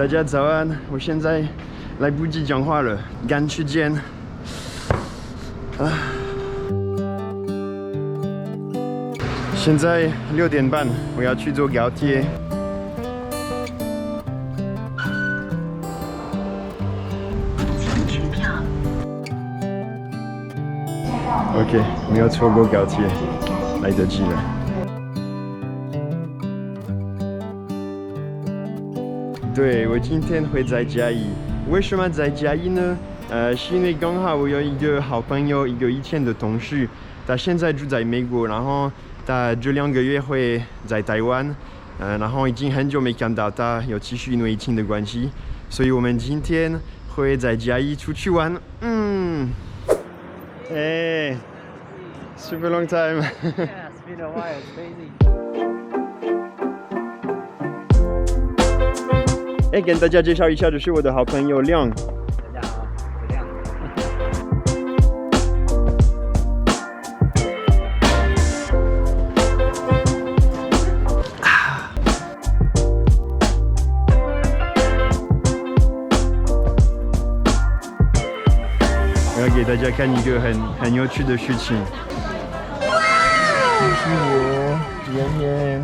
大家早安，我现在来不及讲话了，赶时间。现在6点半，我要去坐高铁。OK， 没有错过高铁，来得及了。对，我今天会在嘉义。为什么在嘉义呢？是因为刚好我有一个好朋友，一个以前的同事，他现在住在美国，然后他这2个月会在台湾，然后已经很久没看到他，尤其是因为疫情的关系，所以我们今天会在嘉义出去玩。Hey, super long time. Yeah, it's been a while. It's crazy. 跟大家介绍一下，这是我的好朋友亮。大家好，我亮。我要给大家看一个很有趣的事情。这是我妍妍。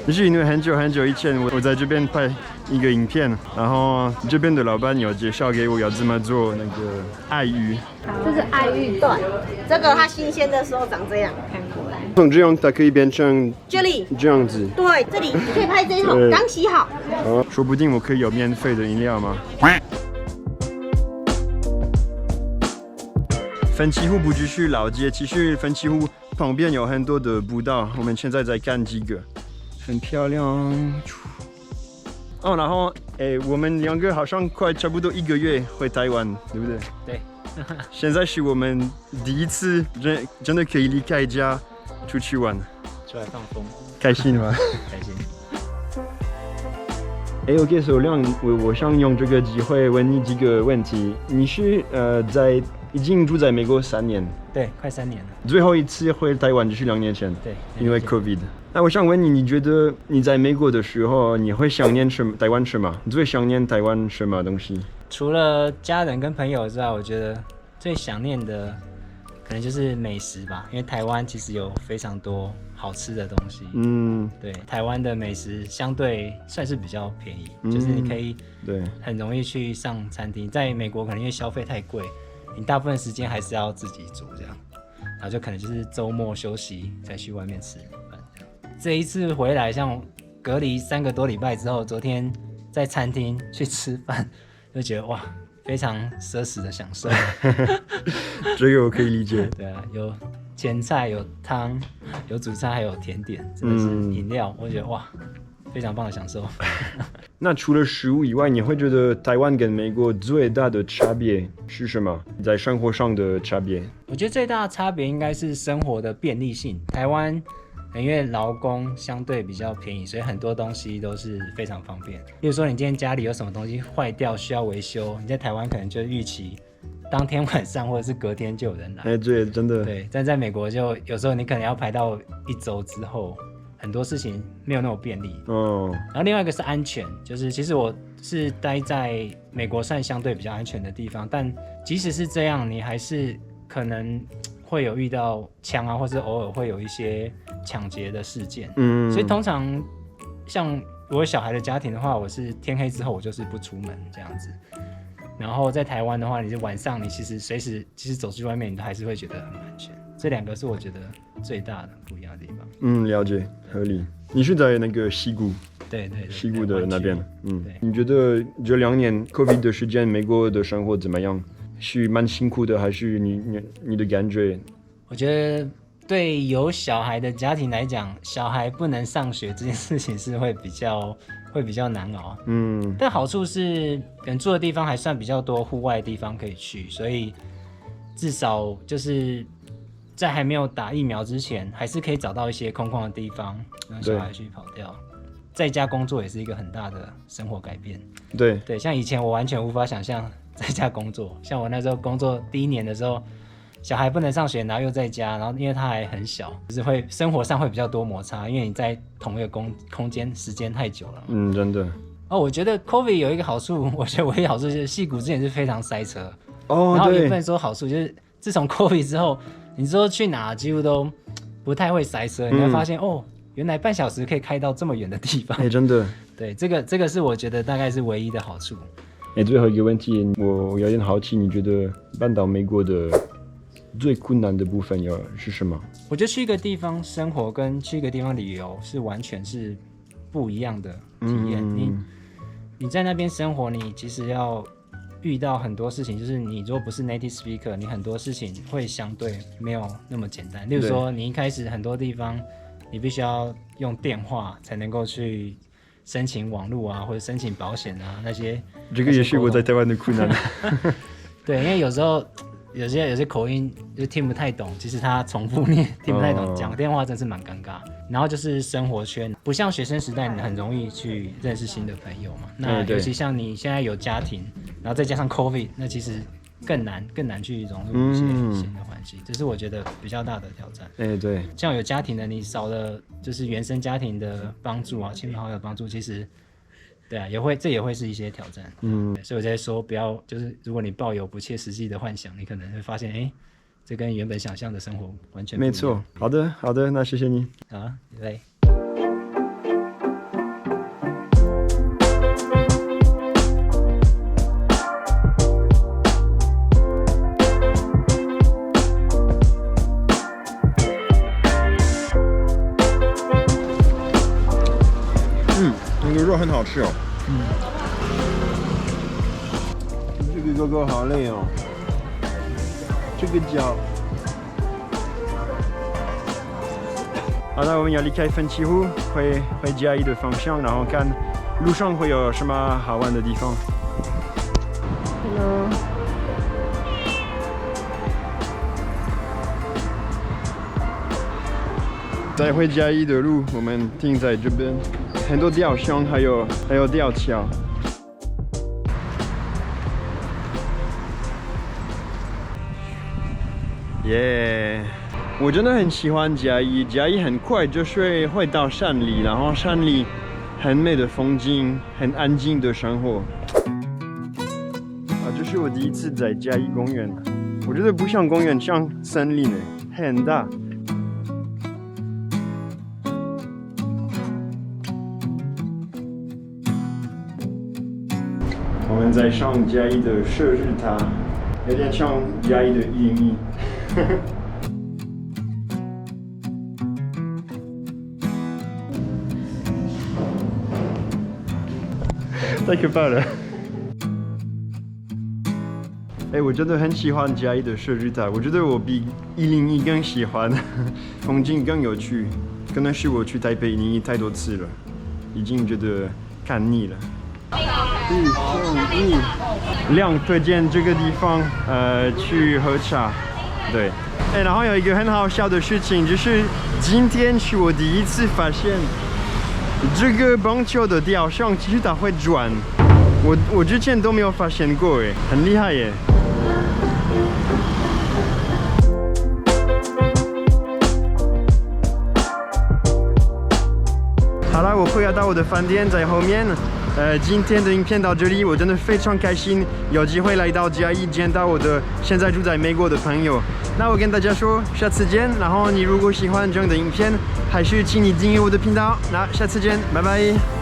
就是因为很久以前，我在这边拍一个影片，然后这边的老板有介绍给我要怎么做那个爱玉。这是爱玉段，这个它新鲜的时候长这样，看过来。从这样它可以变成这里这样子。对，这里你可以拍这一桶，刚洗好。说不定我可以有免费的饮料吗？奋起湖不只是老街，其实奋起湖旁边有很多的步道，我们现在在看几个。很漂亮然后我们2个好像差不多1个月回台湾，对不对？对。现在是我们第一次真的可以离开家出去玩，出来放风，开心吗？开心。OK， 所以亮，我想用这个机会问你几个问题。你是已经住在美国3年？对，快3年了。最后一次回台湾就是2年前。对，因为 COVID。那我想问你，你觉得你在美国的时候，你会想念台湾什么？你最想念台湾什么东西？除了家人跟朋友之外，我觉得最想念的可能就是美食吧，因为台湾其实有非常多好吃的东西。对，台湾的美食相对算是比较便宜，就是你可以很容易去上餐厅。在美国可能因为消费太贵，你大部分时间还是要自己煮这样，然后就可能就是周末休息再去外面吃饭这样。这一次回来，像隔离3个多礼拜之后，昨天在餐厅去吃饭，就觉得哇，非常奢侈的享受。这个我可以理解。对啊，有前菜，有汤，有主菜，还有甜点，真的是饮料，我觉得哇，非常棒的享受。那除了食物以外，你会觉得台湾跟美国最大的差别是什么？在生活上的差别？我觉得最大的差别应该是生活的便利性。台湾因为劳工相对比较便宜，所以很多东西都是非常方便。例如说，你今天家里有什么东西坏掉需要维修，你在台湾可能就预期当天晚上或者是隔天就有人来。对，真的。对，但在美国就有时候你可能要排到1周之后，很多事情没有那么便利。然后另外一个是安全，就是其实我是待在美国算相对比较安全的地方，但即使是这样，你还是可能会有遇到枪啊，或是偶尔会有一些抢劫的事件。所以通常像我有小孩的家庭的话，我是天黑之后我就是不出门这样子。然后在台湾的话，你是晚上你其实随时其实走去外面，你都还是会觉得很安全。这2个是我觉得最大的不一样的地方。了解，合理。你是在那个西谷？对，西谷的那边。你觉得这2年 COVID 的时间，美国的生活怎么样？是蛮辛苦的，还是你的感觉？我觉得对有小孩的家庭来讲，小孩不能上学这件事情是会比较难熬。但好处是，可能住的地方还算比较多户外的地方可以去，所以至少就是在还没有打疫苗之前，还是可以找到一些空旷的地方让小孩去跑掉。在家工作也是一个很大的生活改变。对，像以前我完全无法想象在家工作，像我那时候工作第1年的时候，小孩不能上学，然后又在家，然后因为他还很小，就是生活上会比较多摩擦，因为你在同一个空间时间太久了。真的。我觉得 COVID 有一个好处，我觉得唯一好处就是矽谷之前是非常塞车。哦，然后也对不能说好处，就是自从 COVID 之后，你说去哪几乎都不太会塞车，你会发现原来半小时可以开到这么远的地方。真的。对，这个是我觉得大概是唯一的好处。最后一个问题，我有点好奇，你觉得搬到美国的最困难的部分是什么？我觉得去一个地方生活跟去一个地方旅游是完全是不一样的体验。你在那边生活，你其实要遇到很多事情，就是你如果不是 native speaker， 你很多事情会相对没有那么简单。例如说，你一开始很多地方你必须要用电话才能够去申请网络啊，或者申请保险啊那些。这个也是我在台湾的困难。对，因为有时候有些口音就听不太懂，其实他重复念听不太懂，讲电话真是蛮尴尬。然后就是生活圈，不像学生时代你很容易去认识新的朋友嘛。那尤其像你现在有家庭，然后再加上 COVID， 那其实更难去融入一些新的环境，这是我觉得比较大的挑战。对，像有家庭的，你少了就是原生家庭的帮助啊，亲朋好友的帮助，其实对啊，这也会是一些挑战。所以我在说，不要就是如果你抱有不切实际的幻想，你可能会发现，这跟原本想象的生活完全不一样。没错。好的，那谢谢你。好，来。那个肉很好吃哦。这个哥哥好累哦。这个脚。好的，我们要离开奋起湖，回嘉义的方向，然后看路上会有什么好玩的地方。Hello。在回嘉义的路，我们停在这边，很多吊箱，还有吊桥。耶！我真的很喜欢嘉义，嘉义很快就是会到山里，然后山里很美的风景，很安静的生活。这是我第一次在嘉义公园，我觉得不像公园，像森林，很大。我们在上嘉义的射日塔，有点像嘉义的101。太可怕了！我真的很喜欢嘉义的射日塔，我觉得我比101更喜欢，风景更有趣。可能是我去台北101太多次了，已经觉得看腻了。亮推荐这个地方，去喝茶，对。然后有一个很好笑的事情，就是今天是我第一次发现，这个棒球的吊箱其实它会转，我之前都没有发现过，很厉害耶。好了，我回到我的饭店，在后面。今天的影片到这里，我真的非常开心，有机会来到嘉义见到我的现在住在美国的朋友。那我跟大家说，下次见。然后你如果喜欢这样的影片，还是请你订阅我的频道。那下次见，拜拜。